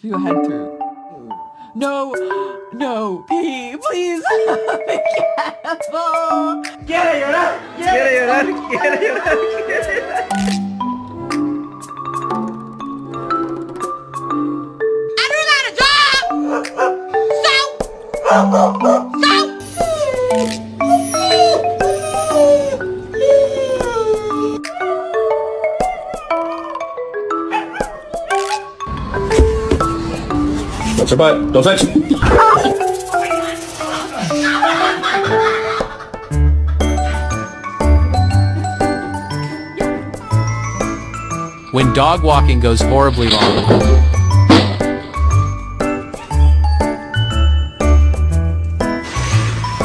Do your head through. No, no, pee, please. Be careful. ¡Quiere llorar! ¡Quiere llorar! ¡Quiere llorar! ¡Quiere llorar! I do got a job! So! 제발 여사 When dog walking goes horribly wrong.